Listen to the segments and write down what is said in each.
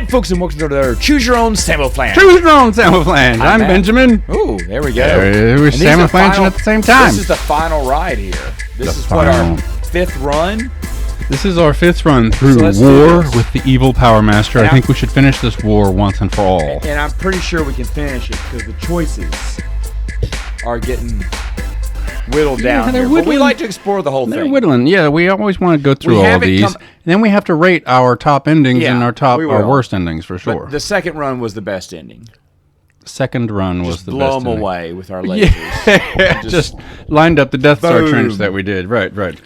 folks, and welcome to another Choose Your Own Samoflange. Choose Your Own Samoflange. I'm Benjamin. Ooh, there we go. We're Samoflanging at the same time. This is the final ride here. This is what, our fifth run? This is our fifth run through War with the Evil Power Master. I think we should finish this war once and for all. And I'm pretty sure we can finish it because the choices are getting whittled down here. But we like to explore the whole thing. They're whittling. Yeah, we always want to go through all these. And then we have to rate our top endings and our worst endings for sure. But the second run was the best ending. Second run was the best ending. Blow them away with our lasers. Yeah, just lined up the Death Star trench that we did. Right.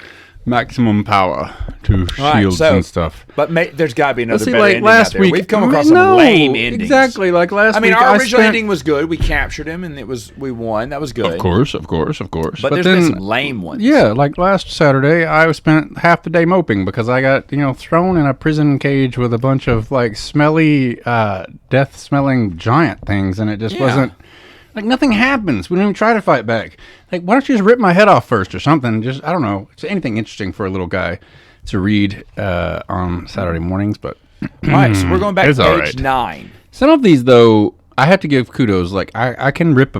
Maximum power to shields and stuff. But there's got to be another better ending out there. We've come across some lame endings. Exactly, like last week. Our original ending was good. We captured him, and we won. That was good. Of course. But there's been some lame ones. Yeah, like last Saturday, I spent half the day moping because I got thrown in a prison cage with a bunch of like smelly, death-smelling giant things, and it just wasn't. Like, nothing happens. We don't even try to fight back. Like, why don't you just rip my head off first or something? Just, I don't know. It's anything interesting for a little guy to read on Saturday mornings, but... All right, so we're going back to page 9. Some of these, though, I have to give kudos. Like, I can rip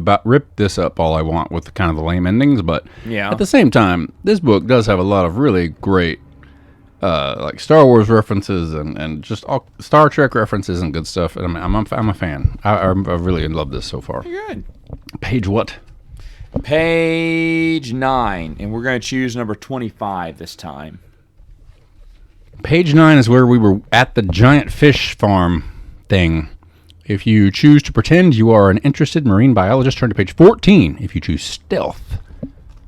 this up all I want with kind of the lame endings, but at the same time, this book does have a lot of really great like Star Wars references and just all Star Trek references and good stuff. And I'm a fan. I really love this so far. Good. Page what? Page 9, and we're going to choose number 25 this time. Page 9 is where we were at the giant fish farm thing. If you choose to pretend you are an interested marine biologist, turn to page 14. If you choose stealth,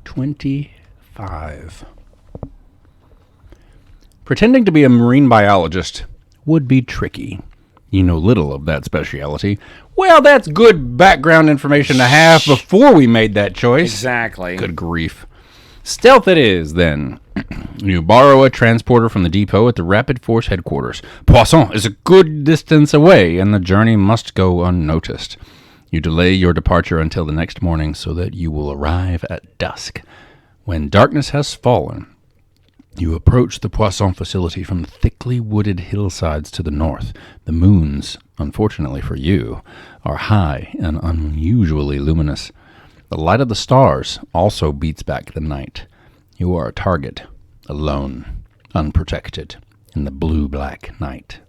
25. Pretending to be a marine biologist would be tricky. You know little of that specialty. Well, that's good background information to have before we made that choice. Exactly. Good grief. Stealth it is, then. You borrow a transporter from the depot at the Rapid Force headquarters. Poisson is a good distance away, and the journey must go unnoticed. You delay your departure until the next morning so that you will arrive at dusk. When darkness has fallen, you approach the Poisson facility from the thickly wooded hillsides to the north. The moons, unfortunately for you, are high and unusually luminous. The light of the stars also beats back the night. You are a target, alone, unprotected, in the blue-black night.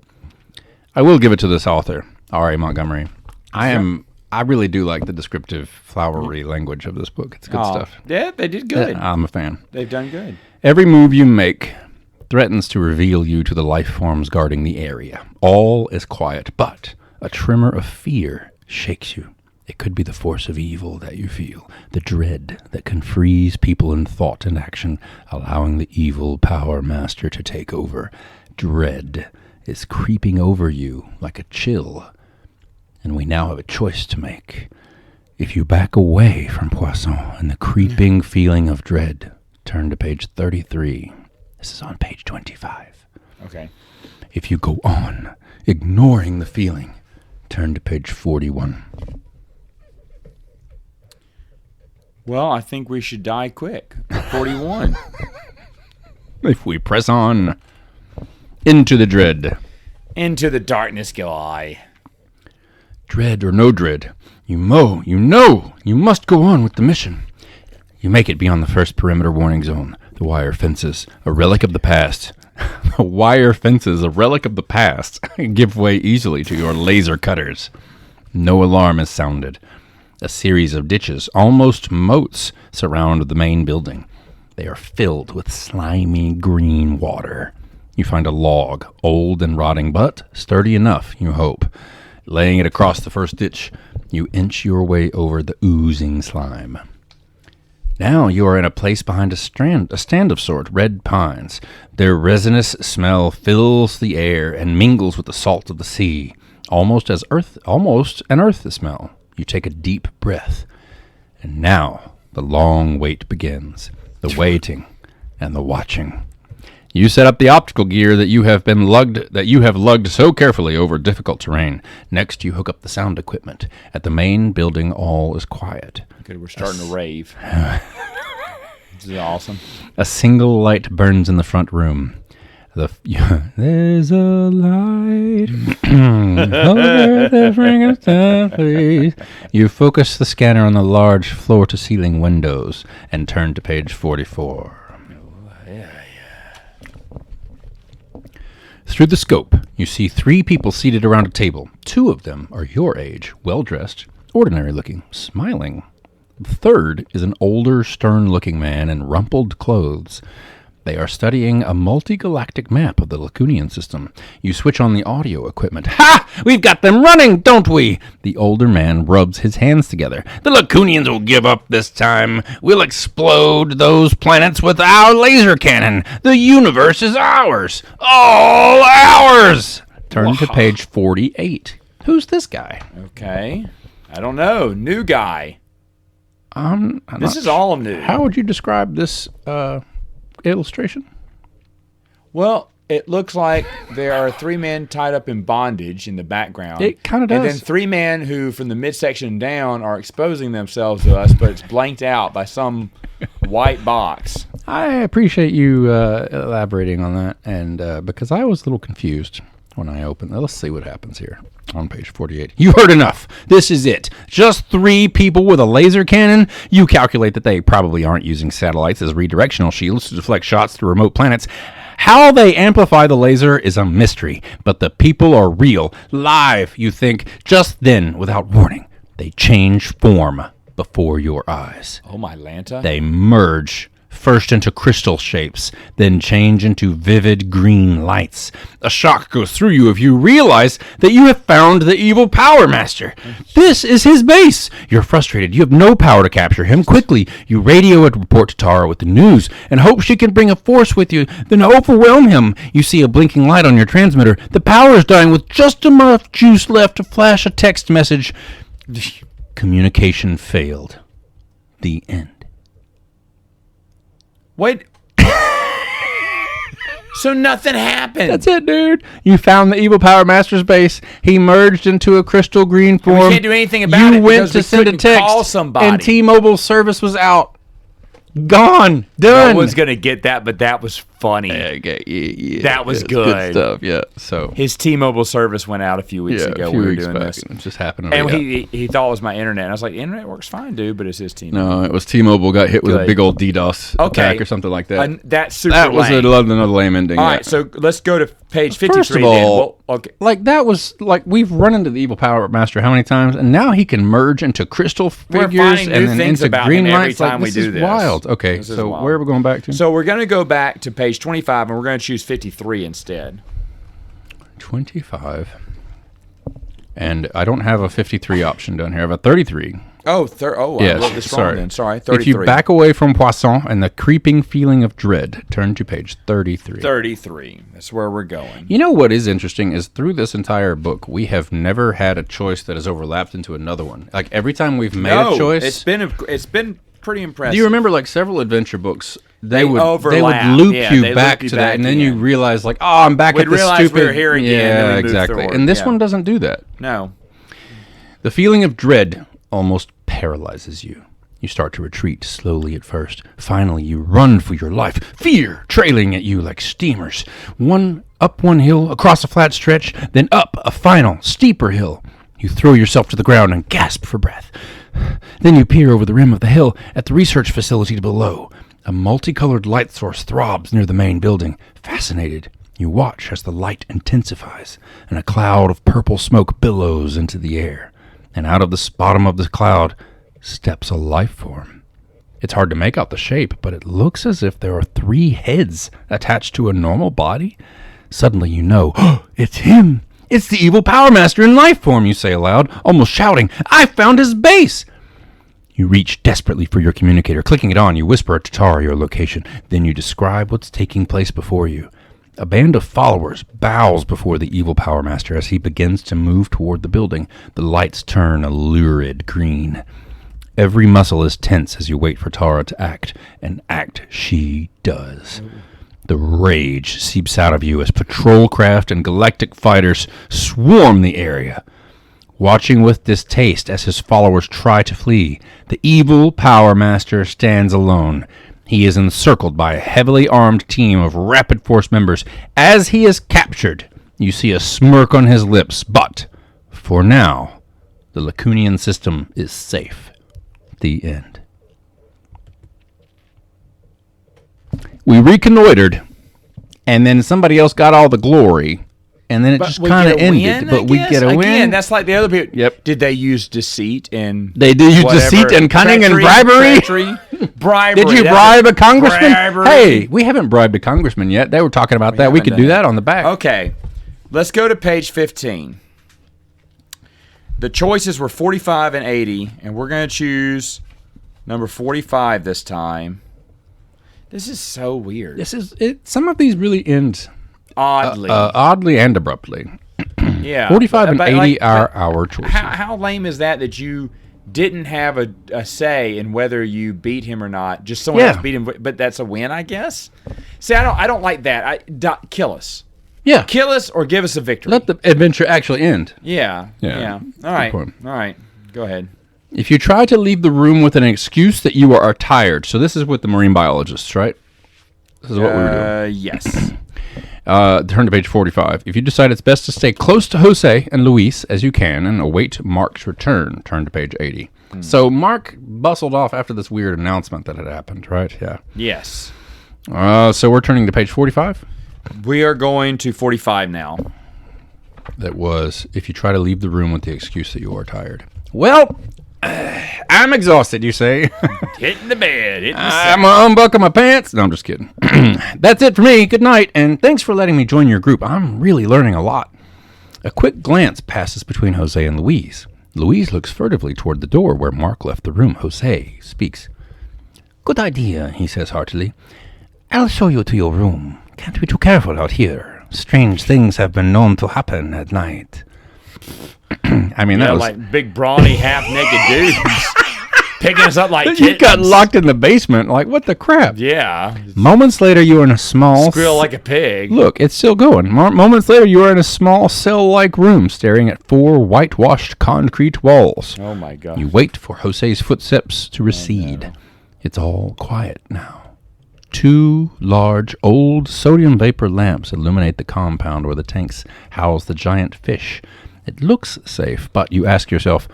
I will give it to this author, R.A. Montgomery. I really do like the descriptive, flowery language of this book. It's good stuff. Yeah, they did good. I'm a fan. They've done good. Every move you make threatens to reveal you to the life forms guarding the area. All is quiet, but a tremor of fear shakes you. It could be the force of evil that you feel, the dread that can freeze people in thought and action, allowing the evil power master to take over. Dread is creeping over you like a chill, and we now have a choice to make. If you back away from Poisson and the creeping feeling of dread, turn to page 33. This is on page 25. Okay. If you go on, ignoring the feeling, turn to page 41. Well, I think we should die quick. 41. If we press on, into the dread. Into the darkness go I. Dread or no dread, you must go on with the mission. You make it beyond the first perimeter warning zone. The wire fences, a relic of the past. The wire fences, a relic of the past, give way easily to your laser cutters. No alarm is sounded. A series of ditches, almost moats, surround the main building. They are filled with slimy green water. You find a log, old and rotting, but sturdy enough, you hope. Laying it across the first ditch, you inch your way over the oozing slime. Now you are in a place behind a stand of sort, red pines. Their resinous smell fills the air and mingles with the salt of the sea, almost an earth smell. You take a deep breath, and now the long wait begins. The waiting and the watching. You set up the optical gear that you have lugged so carefully over difficult terrain. Next, you hook up the sound equipment. At the main building, all is quiet. Okay, we're starting to rave. This is awesome. A single light burns in the front room. There's a light over the ring of time, please. You focus the scanner on the large floor-to-ceiling windows and turn to page 44. Through the scope, you see 3 people seated around a table. 2 of them are your age, well-dressed, ordinary-looking, smiling. The third is an older, stern-looking man in rumpled clothes. They are studying a multi-galactic map of the Lacunian system. You switch on the audio equipment. Ha! We've got them running, don't we? The older man rubs his hands together. The Lacunians will give up this time. We'll explode those planets with our laser cannon. The universe is ours. All ours! Turn to page 48. Who's this guy? Okay. I don't know. New guy. This is all new. How would you describe this illustration? Well, it looks like there are 3 men tied up in bondage in the background. It kind of does. And then 3 men who, from the midsection down, are exposing themselves to us, but it's blanked out by some white box. I appreciate you elaborating on that, and because I was a little confused when I opened it. Let's see what happens here on page 48. You heard enough. This is it. Just 3 people with a laser cannon. You calculate that they probably aren't using satellites as redirectional shields to deflect shots to remote planets. How they amplify the laser is a mystery, but the people are real, live, you think. Just then, without warning, they change form before your eyes. Oh, my Lanta. They merge, first into crystal shapes, then change into vivid green lights. A shock goes through you if you realize that you have found the evil Power Master. This is his base. You're frustrated. You have no power to capture him. Quickly, you radio a report to Tara with the news and hope she can bring a force with you, then overwhelm him. You see a blinking light on your transmitter. The power is dying with just enough juice left to flash a text message. Communication failed. The end. Wait. So nothing happened. That's it, dude. You found the evil Power Master's base. He merged into a crystal green form. We can't do anything about it. You went to send a text, and T-Mobile service was out. Gone. Done. No one's going to get that, but that was funny. Yeah, that was good. Stuff, yeah. So his T-Mobile service went out a few weeks ago. We were doing this. It just happened. And he thought it was my internet. And I was like, internet works fine, dude, but it's his T-Mobile. No, it was T-Mobile got hit with a big old DDoS attack or something like that. That's super That was lame. another lame ending. All right, so let's go to page 53 First of all, okay. like that was like we've run into the evil Power Master how many times, and now he can merge into crystal figures and then into green lights. Every time we do this is wild. Okay, so where are we going back to? So we're going to go back to page 25, and we're going to choose 53 instead. 25. And I don't have a 53 option down here. I have a 33. Yes, I wrote this wrong then. Sorry, 33. If you back away from Poisson and the creeping feeling of dread, turn to page 33. 33. That's where we're going. You know what is interesting is through this entire book, we have never had a choice that has overlapped into another one. Like every time we've made a choice, it's been pretty impressive. Do you remember like several adventure books? They would overlap. loop you back to that, and then you realize like, oh, I'm back at this stupid. We were here again. Yeah, exactly. And this one doesn't do that. No. The feeling of dread almost paralyzes you. You start to retreat slowly at first. Finally, you run for your life, fear trailing at you like steamers. Up one hill, across a flat stretch, then up a final, steeper hill. You throw yourself to the ground and gasp for breath. Then you peer over the rim of the hill at the research facility below. A multicolored light source throbs near the main building. Fascinated, you watch as the light intensifies, and a cloud of purple smoke billows into the air. And out of the bottom of the cloud steps a life form. It's hard to make out the shape, but it looks as if there are 3 heads attached to a normal body. Suddenly you know, it's him! It's the evil Power Master in life form, you say aloud, almost shouting, I found his base! You reach desperately for your communicator. Clicking it on, you whisper to Tara your location. Then you describe what's taking place before you. A band of followers bows before the evil Power Master as he begins to move toward the building. The lights turn a lurid green. Every muscle is tense as you wait for Tara to act, and act she does. The rage seeps out of you as patrol craft and galactic fighters swarm the area. Watching with distaste as his followers try to flee, the evil Power Master stands alone. He is encircled by a heavily armed team of Rapid Force members. As he is captured, you see a smirk on his lips, but for now, the Lacunian system is safe. The end. We reconnoitered, and then somebody else got all the glory, and then it just kind of ended. But we get a win. Again, that's like the other people. Yep. Did they use deceit and They did use deceit and cunning and bribery. Bribery. Did you bribe a congressman? Bribery. Hey, we haven't bribed a congressman yet. They were talking about that. We could do that on the back. Okay. Let's go to page 15. The choices were 45 and 80, and we're going to choose number 45 this time. This is so weird. This is it. Some of these really end Oddly. oddly and abruptly. Yeah. 45 and 80 are our choices. How lame is that you didn't have a say in whether you beat him or not? Just someone else beat him, but that's a win, I guess. See, I don't like that. Kill us. Yeah. Kill us or give us a victory. Let the adventure actually end. Yeah. All right. All right. Go ahead. If you try to leave the room with an excuse that you are tired, so this is with the marine biologists, right? This is what we were doing. Yes. Turn to page 45. If you decide it's best to stay close to Jose and Luis as you can and await Mark's return, turn to page 80. So Mark bustled off after this weird announcement that had happened, right? Yeah. Yes. So we're turning to page 45. We are going to 45 now. That was, if you try to leave the room with the excuse that you are tired. Well, I'm exhausted, you say. Hitting the bed. I'm going to unbuckle my pants. No, I'm just kidding. That's it for me. Good night, and thanks for letting me join your group. I'm really learning a lot. A quick glance passes between Jose and Louise. Louise looks furtively toward the door where Mark left the room. Jose speaks. Good idea, he says heartily. I'll show you to your room. Can't be too careful out here. Strange things have been known to happen at night. I mean, that was like big, brawny, half-naked dudes picking us up like kittens. You got locked in the basement. Like, what the crap? Yeah. Moments later, you are in a small... Squeal like a pig. Look, it's still going. Moments later, you are in a small cell-like room staring at 4 whitewashed concrete walls. Oh, my God. You wait for Jose's footsteps to recede. Oh, no. It's all quiet now. 2 large, old sodium vapor lamps illuminate the compound where the tanks house the giant fish. It looks safe, but you ask yourself,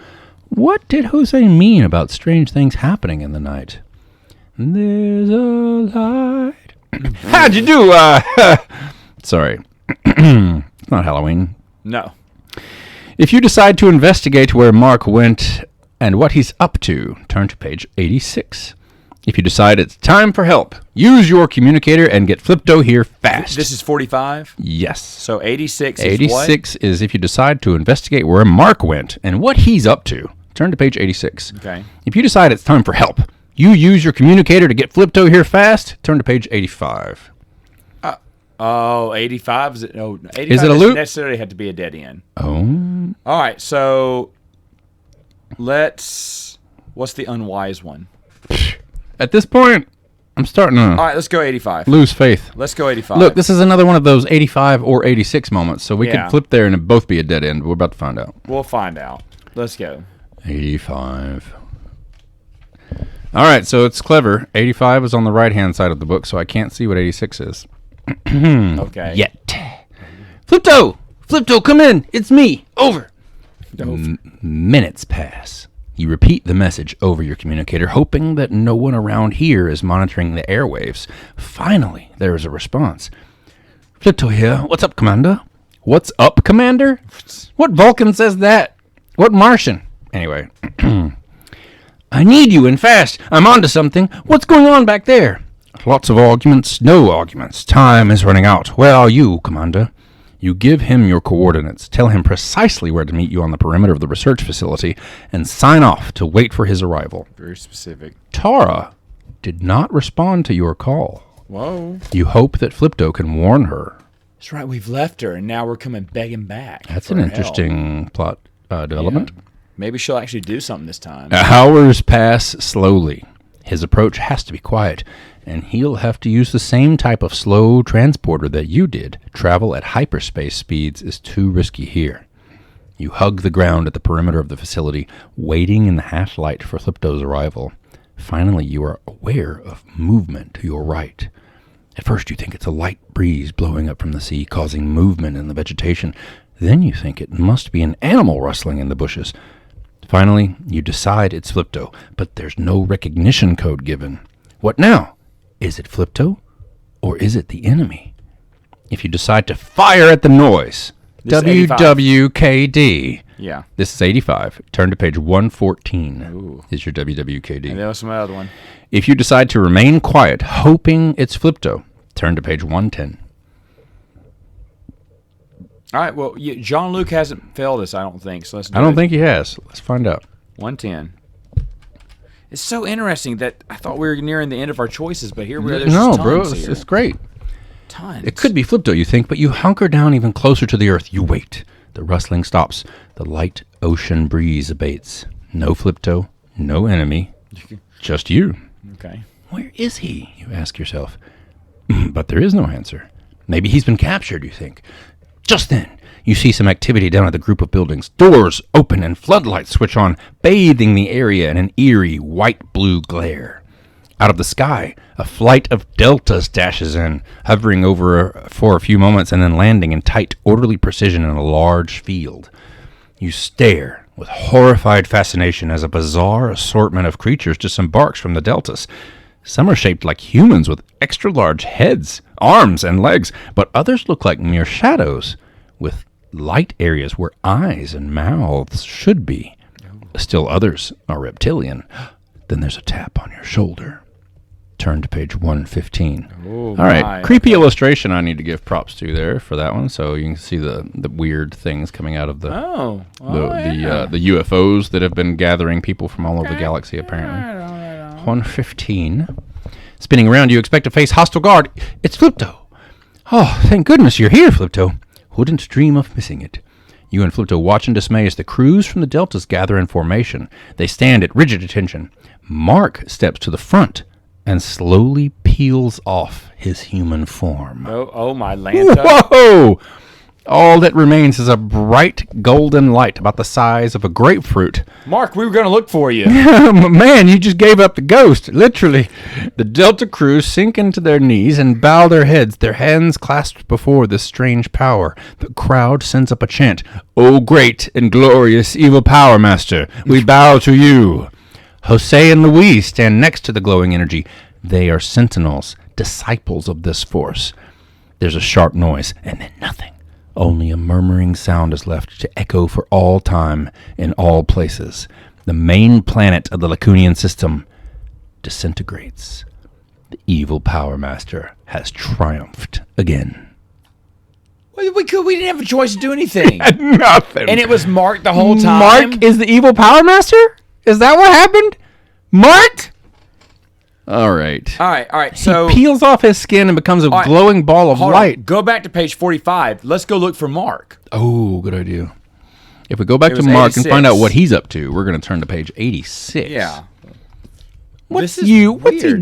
what did Jose mean about strange things happening in the night? There's a light. How'd you do? Sorry. It's not Halloween. No. If you decide to investigate where Mark went and what he's up to, turn to page 86. If you decide it's time for help, use your communicator and get Flipto here fast. This is 45? Yes. So 86 is 86 is if you decide to investigate where Mark went and what he's up to. Turn to page 86. Okay. If you decide it's time for help, you use your communicator to get Flipto here fast. Turn to page 85. 85? Is it? No, 85 is it a loop? Necessarily had to be a dead end. Oh. All right, so what's the unwise one? At this point, I'm starting to... All right, let's go 85. Lose faith. Let's go 85. Look, this is another one of those 85 or 86 moments, so we could flip there and it'd both be a dead end. We're about to find out. We'll find out. Let's go. 85. All right, so it's clever. 85 is on the right-hand side of the book, so I can't see what 86 is. Okay. Yet. Flipto! Flipto, come in! It's me! Over! Minutes pass. You repeat the message over your communicator, hoping that no one around here is monitoring the airwaves. Finally, there is a response. Flipto here. What's up, Commander? What's up, Commander? What Vulcan says that? What Martian? Anyway. I need you and fast. I'm onto something. What's going on back there? Lots of arguments, no arguments. Time is running out. Where are you, Commander? You give him your coordinates, tell him precisely where to meet you on the perimeter of the research facility, and sign off to wait for his arrival. Very specific. Tara did not respond to your call. Whoa. You hope that Flipto can warn her. That's right, we've left her, and now we're coming begging back. That's an interesting plot development. Yeah. Maybe she'll actually do something this time. Hours pass slowly. His approach has to be quiet, and he'll have to use the same type of slow transporter that you did. Travel at hyperspace speeds is too risky here. You hug the ground at the perimeter of the facility, waiting in the half light for Flipto's arrival. Finally, you are aware of movement to your right. At first, you think it's a light breeze blowing up from the sea, causing movement in the vegetation. Then you think it must be an animal rustling in the bushes. Finally, you decide it's Flipto, but there's no recognition code given. What now? Is it Flipto, or is it the enemy? If you decide to fire at the noise, WWKD. Yeah. This is 85. Turn to page 114. Ooh. Is your WWKD. And there was some other one. If you decide to remain quiet, hoping it's Flipto, turn to page 110. All right. Well, Jean-Luc hasn't failed us, I don't think. So let's do I don't think he has. Let's find out. 110. It's so interesting that I thought we were nearing the end of our choices, but here we are. No, There's bro, tons here. it's great. Tons. It could be Flipto, you think, but you hunker down even closer to the earth. You wait. The rustling stops. The light ocean breeze abates. No Flipto, no enemy, just you. Okay. Where is he, you ask yourself. But there is no answer. Maybe he's been captured, you think. Just then, you see some activity down at the group of buildings. Doors open and floodlights switch on, bathing the area in an eerie white-blue glare. Out of the sky, a flight of deltas dashes in, hovering over for a few moments and then landing in tight, orderly precision in a large field. You stare with horrified fascination as a bizarre assortment of creatures disembarks from the deltas. Some are shaped like humans with extra-large heads, arms, and legs, but others look like mere shadows with light areas where eyes and mouths should be. Still others are reptilian. Then there's a tap on your shoulder. Turn to page 115. All right, creepy illustration I need to give props to there for that one, so you can see the weird things coming out of the the UFOs that have been gathering people from all over the galaxy, apparently. 115. Spinning around, you expect to face hostile guard. It's Flipto. Oh, thank goodness you're here, Flipto. Wouldn't dream of missing it. You and Flipto watch in dismay as the crews from the deltas gather in formation. They stand at rigid attention. Mark steps to the front and slowly peels off his human form. Oh my Lanta. Whoa! All that remains is a bright golden light about the size of a grapefruit. Mark, we were going to look for you. Man, you just gave up the ghost, literally. The Delta crew sink into their knees and bow their heads, their hands clasped before this strange power. The crowd sends up a chant, "O great and glorious evil power master, we bow to you." Jose and Luis stand next to the glowing energy. They are sentinels, disciples of this force. There's a sharp noise, and then nothing. Only a murmuring sound is left to echo for all time in all places. The main planet of the Lacunian system disintegrates. The evil Power Master has triumphed again. We didn't have a choice to do anything. Nothing. And it was Mark the whole time. Mark is the evil Power Master? Is that what happened? Mark? All right. So he peels off his skin and becomes a glowing ball of light. Go back to page 45. Let's go look for Mark. Oh, good idea. If we go back to Mark 86. And find out what he's up to, we're going to turn to page 86. Yeah. What's he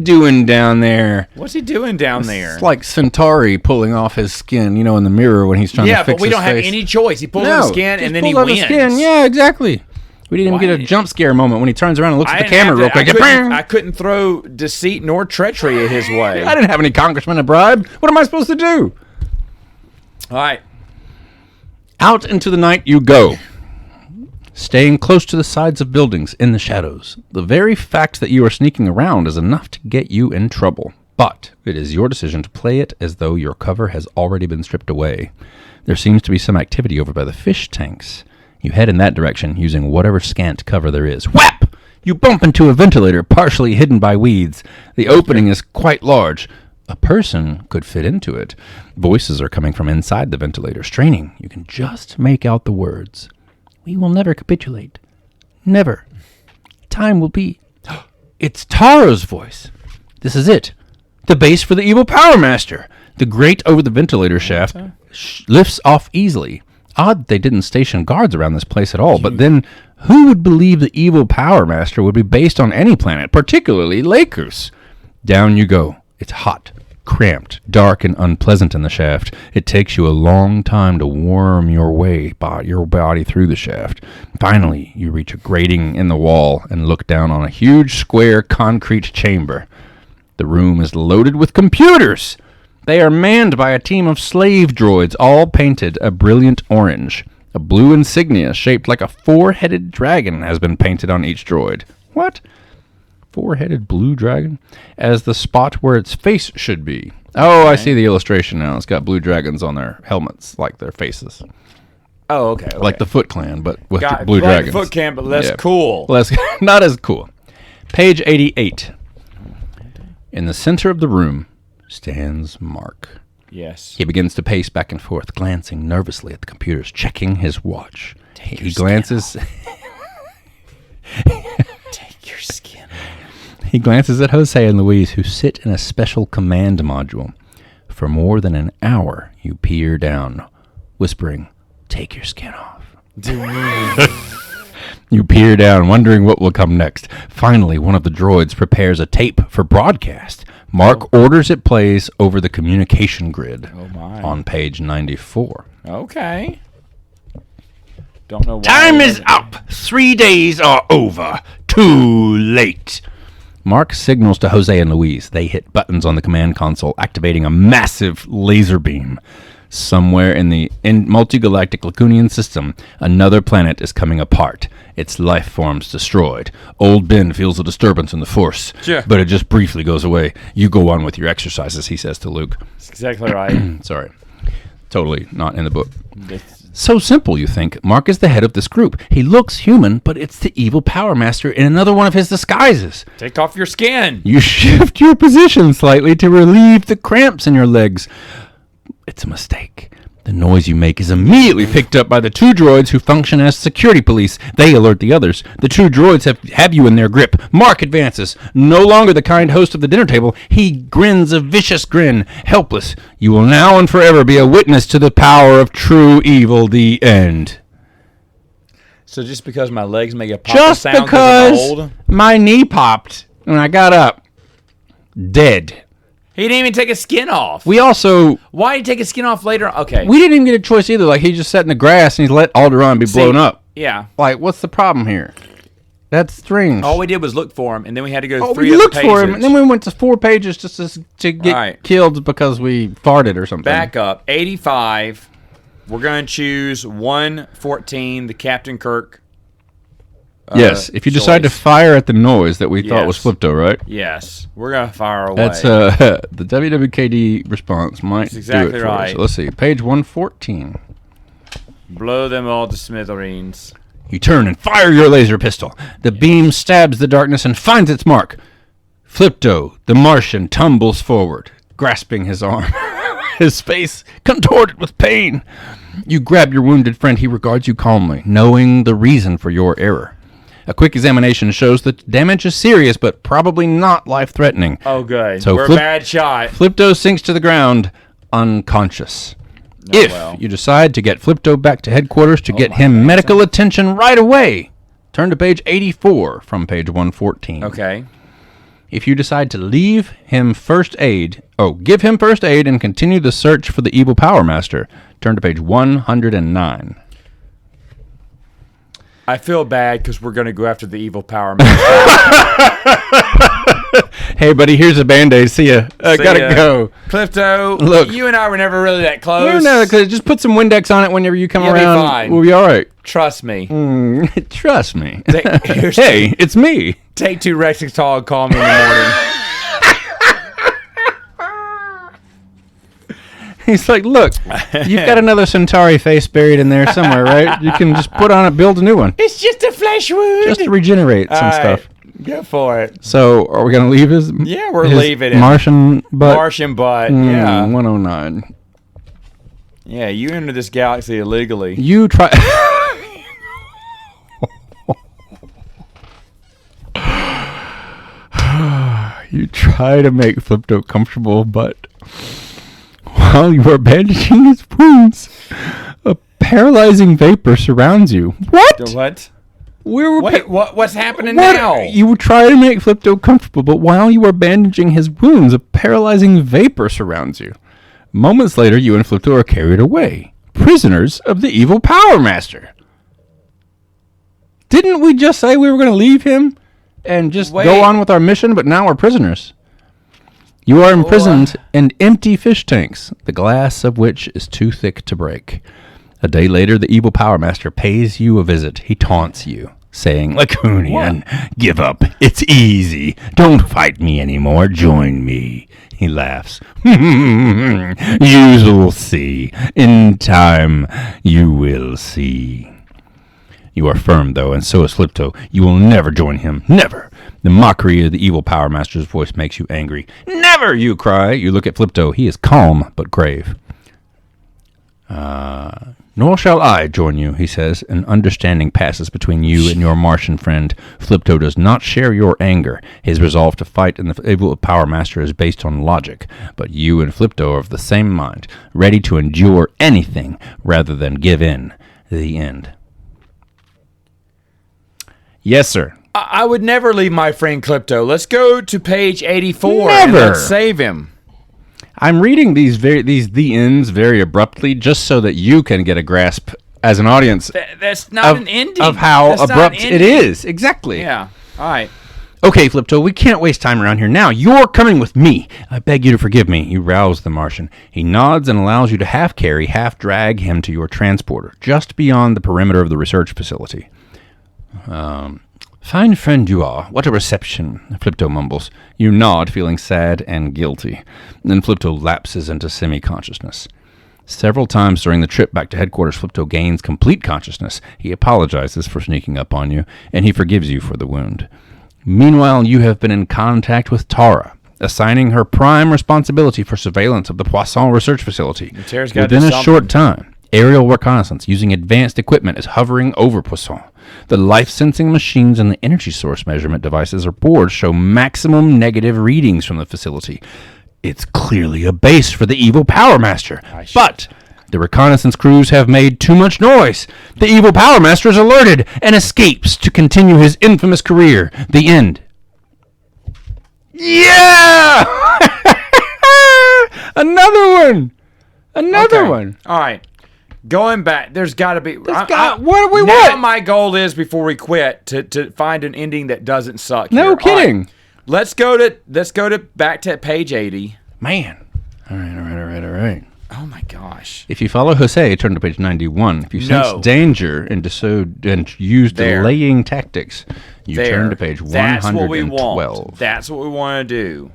doing down there? What's he doing down there? It's like Centauri pulling off his skin, in the mirror when he's trying to fix his face. Yeah, but we don't have any choice. He pulls off his skin and then he wins. Yeah, exactly. We didn't even get a jump scare moment when he turns around and looks at the camera real quick. I couldn't throw deceit nor treachery his way. I didn't have any congressman to bribe. What am I supposed to do? All right. Out into the night you go, staying close to the sides of buildings in the shadows. The very fact that you are sneaking around is enough to get you in trouble. But it is your decision to play it as though your cover has already been stripped away. There seems to be some activity over by the fish tanks. You head in that direction, using whatever scant cover there is. Whap! You bump into a ventilator partially hidden by weeds. The opening is quite large. A person could fit into it. Voices are coming from inside the ventilator, straining. You can just make out the words. "We will never capitulate. Never. Time will be..." It's Taro's voice. This is it. The base for the evil Power Master. The grate over the ventilator shaft lifts off easily. Odd they didn't station guards around this place at all, but then who would believe the evil Power Master would be based on any planet, particularly Lacus? Down you go. It's hot, cramped, dark, and unpleasant in the shaft. It takes you a long time to worm your body through the shaft. Finally, you reach a grating in the wall and look down on a huge square concrete chamber. The room is loaded with computers. They are manned by a team of slave droids, all painted a brilliant orange. A blue insignia shaped like a four-headed dragon has been painted on each droid. What? Four-headed blue dragon? As the spot where its face should be. Oh, I see the illustration now. It's got blue dragons on their helmets, like their faces. Oh, okay. Like the Foot Clan, but with the blue dragons. Foot Clan, but less cool. Not as cool. Page 88. In the center of the room stands Mark. Yes. He begins to pace back and forth, glancing nervously at the computers, checking his watch. He glances... Take your skin off. He glances at Jose and Luis, who sit in a special command module. For more than an hour, you peer down, whispering, "Take your skin off." You peer down, wondering what will come next. Finally, one of the droids prepares a tape for broadcast. Mark orders it plays over the communication grid on page 94. Okay. Don't know why. Time is up. 3 days are over. Too late. Mark signals to Jose and Luis. They hit buttons on the command console, activating a massive laser beam. Somewhere in the multi-galactic Lacunian system, another planet is coming apart. Its life forms destroyed. Old Ben feels a disturbance in the Force, but it just briefly goes away. You go on with your exercises, he says to Luke. That's exactly right. Sorry. Totally not in the book. So simple, you think. Mark is the head of this group. He looks human, but it's the evil Power Master in another one of his disguises. Take off your skin. You shift your position slightly to relieve the cramps in your legs. It's a mistake. The noise you make is immediately picked up by the two droids who function as security police. They alert the others. The two droids have you in their grip. Mark advances. No longer the kind host of the dinner table, he grins a vicious grin. Helpless, you will now and forever be a witness to the power of true evil, the end. So just because my legs make a pop Just sound because old? My knee popped when I got up. Dead. He didn't even take his skin off. We also... Why did he take his skin off later? Okay. We didn't even get a choice either. Like, he just sat in the grass and he's let Alderaan be blown up. Yeah. Like, what's the problem here? That's strange. All we did was look for him, and then we had to go Oh, 3 we other looked pages. for him, and then we went to 4 pages just to get killed because we farted or something. Back up. 85. We're going to choose 114, the Captain Kirk. Yes, if you decide to fire at the noise that we thought was Flipto, right? Yes, we're going to fire away. That's the WWKD response might That's exactly do it for right. us. Let's see, page 114. Blow them all to smithereens. You turn and fire your laser pistol. The beam stabs the darkness and finds its mark. Flipto, the Martian, tumbles forward, grasping his arm, his face contorted with pain. You grab your wounded friend. He regards you calmly, knowing the reason for your error. A quick examination shows that damage is serious, but probably not life-threatening. Oh, good. So we're a bad shot. Flipto sinks to the ground, unconscious. You decide to get Flipto back to headquarters to get him medical attention right away, turn to page 84 from page 114. Okay. If you decide to leave him first aid, give him first aid and continue the search for the evil Power Master, turn to page 109. I feel bad because we're going to go after the evil Power Master. Hey, buddy, here's a Band-Aid. See ya. Gotta go. Clifto, look, you and I were never really that close. We're never close. Just put some Windex on it whenever you come around. Be fine. We'll be all right. Trust me. Trust me. Hey, it's me. Take 2 Rexitol and call me in the morning. He's like, look, you've got another Centauri face buried in there somewhere, right? You can just put on it, build a new one. It's just a flesh wound. Just to regenerate some stuff. Go for it. So, are we going to leave his... Yeah, we're leaving it. Martian butt? Martian butt, yeah. 109. Yeah, you entered this galaxy illegally. You try... You try to make Flipto comfortable, but while you are bandaging his wounds, a paralyzing vapor surrounds you. What? The what? We were Wait, what's happening What? now? You were trying to make Flipto comfortable, but while you were bandaging his wounds, a paralyzing vapor surrounds you. Moments later, you and Flipto are carried away, prisoners of the evil Power Master. Didn't we just say we were going to leave him and just go on with our mission, but now we're prisoners? You are imprisoned in empty fish tanks, the glass of which is too thick to break. A day later, the evil Power Master pays you a visit. He taunts you, saying, Lacunian, give up. It's easy. Don't fight me anymore. Join me. He laughs. You will see. In time, you will see. You are firm, though, and so is Flipto. You will never join him. Never. The mockery of the evil Power Master's voice makes you angry. Never, you cry. You look at Flipto. He is calm, but grave. Nor shall I join you, he says. An understanding passes between you and your Martian friend. Flipto does not share your anger. His resolve to fight in the evil Power Master is based on logic. But you and Flipto are of the same mind, ready to endure anything rather than give in. The end. Yes, sir. I would never leave my friend Clipto. Let's go to page 84 Never. and let's save him. I'm reading these the ends very abruptly just so that you can get a grasp as an audience That's not an ending. of how That's not an abrupt it ending. is. Exactly. Yeah. All right. Okay, Flipto, we can't waste time around here now. You're coming with me. I beg you to forgive me. You rouse the Martian. He nods and allows you to half carry, half drag him to your transporter, just beyond the perimeter of the research facility. Fine friend you are. What a reception, Flipto mumbles. You nod, feeling sad and guilty. Then Flipto lapses into semi-consciousness. Several times during the trip back to headquarters, Flipto gains complete consciousness. He apologizes for sneaking up on you, and he forgives you for the wound. Meanwhile, you have been in contact with Tara, assigning her prime responsibility for surveillance of the Poisson Research Facility. Tara's gotta Within do a something. short time, aerial reconnaissance using advanced equipment is hovering over Poisson. The life-sensing machines and the energy source measurement devices or boards show maximum negative readings from the facility. It's clearly a base for the evil Power Master. But the reconnaissance crews have made too much noise. The evil Power Master is alerted and escapes to continue his infamous career. The end. Yeah! Another one! Another one! All right. Going back, there's got to be. What do we now want? my goal is before we quit to find an ending that doesn't suck. No here. kidding. All right. Let's go to back to page 80. Man. All right. Oh my gosh. If you follow Jose, turn to page 91. If you sense danger and use delaying tactics, you turn to page 112. That's what we want. That's what we want to do.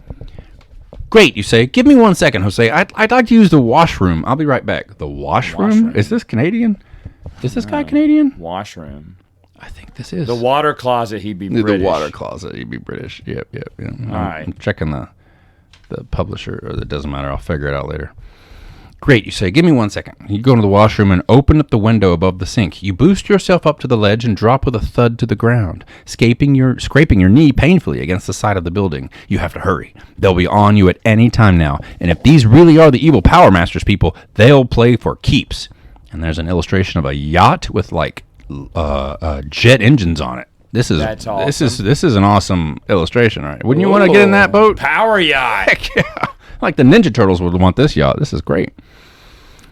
Great, you say. Give me 1 second, Jose. I'd like to use the washroom. I'll be right back. The washroom? Is this Canadian? Is this guy Canadian? Washroom. I think this is. The water closet, he'd be British. The water closet, he'd be British. Yep. All right. I'm checking the publisher, or it doesn't matter. I'll figure it out later. Great, you say. Give me 1 second. You go into the washroom and open up the window above the sink. You boost yourself up to the ledge and drop with a thud to the ground, scraping your knee painfully against the side of the building. You have to hurry. They'll be on you at any time now. And if these really are the evil Power Masters people, they'll play for keeps. And there's an illustration of a yacht with jet engines on it. That's awesome. This is an awesome illustration, right? Wouldn't you want to get in that boat? Power yacht. Heck yeah. Like the Ninja Turtles would want this yacht. This is great.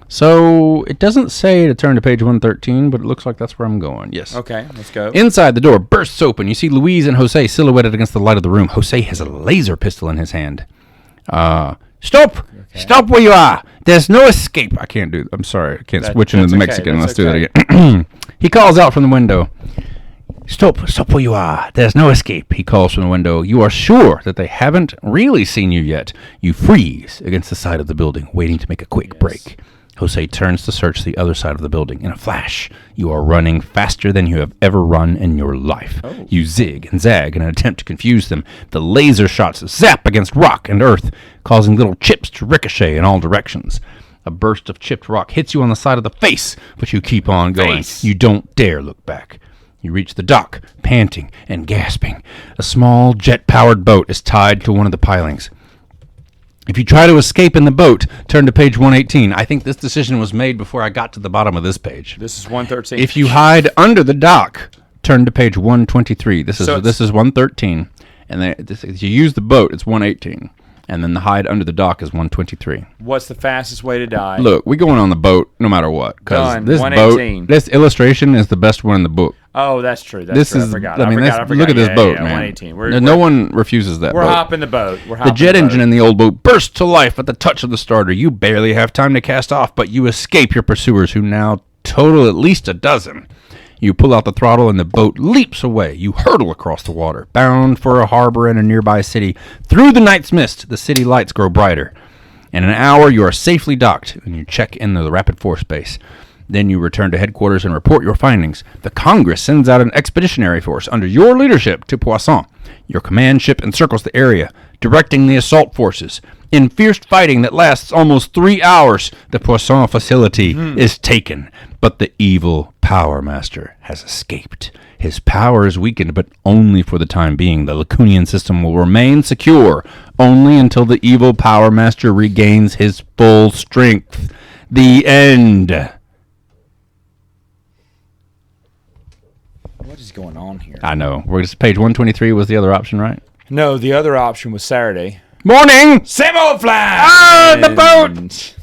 So it doesn't say to turn to page 113, but it looks like that's where I'm going. Yes. Okay, let's go. Inside, the door bursts open. You see Louise and Jose silhouetted against the light of the room. Jose has a laser pistol in his hand. Stop! Okay. Stop where you are. There's no escape. I can't do. I'm sorry. I can't switch into the Mexican. Let's do that again. He calls out from the window. Stop where you are. There's no escape, he calls from the window. You are sure that they haven't really seen you yet. You freeze against the side of the building, waiting to make a quick break. Jose turns to search the other side of the building. In a flash, you are running faster than you have ever run in your life. Oh. You zig and zag in an attempt to confuse them. The laser shots zap against rock and earth, causing little chips to ricochet in all directions. A burst of chipped rock hits you on the side of the face, but you keep on going. You don't dare look back. You reach the dock, panting and gasping. A small jet-powered boat is tied to one of the pilings. If you try to escape in the boat, turn to page 118. I think this decision was made before I got to the bottom of this page. This is 113. If you hide under the dock, turn to page 123. This is So this is 113, and you use the boat. It's 118, and then the hide under the dock is 123. What's the fastest way to die? Look, we going on the boat no matter what, because Done. this 118. boat, this illustration is the best one in the book. Oh, that's true. That's This true. is, I forgot. I mean, I forgot. look at this boat, man. 118. No one refuses that. We're boat. hopping the boat. The jet engine in the old boat bursts to life at the touch of the starter. You barely have time to cast off, but you escape your pursuers, who now total at least a dozen. You pull out the throttle, and the boat leaps away. You hurtle across the water, bound for a harbor in a nearby city. Through the night's mist, the city lights grow brighter. In an hour, you are safely docked, and you check into the rapid force base. Then you return to headquarters and report your findings. The Congress sends out an expeditionary force under your leadership to Poisson. Your command ship encircles the area, directing the assault forces. In fierce fighting that lasts almost 3 hours, the Poisson facility is taken. But the evil Power Master has escaped. His power is weakened, but only for the time being. The Lacunian system will remain secure, only until the evil Power Master regains his full strength. The end. What is going on here? I know. We're just page 123 was the other option, right? No, the other option was Saturday. Morning! Samolfnage! Ah, the boat!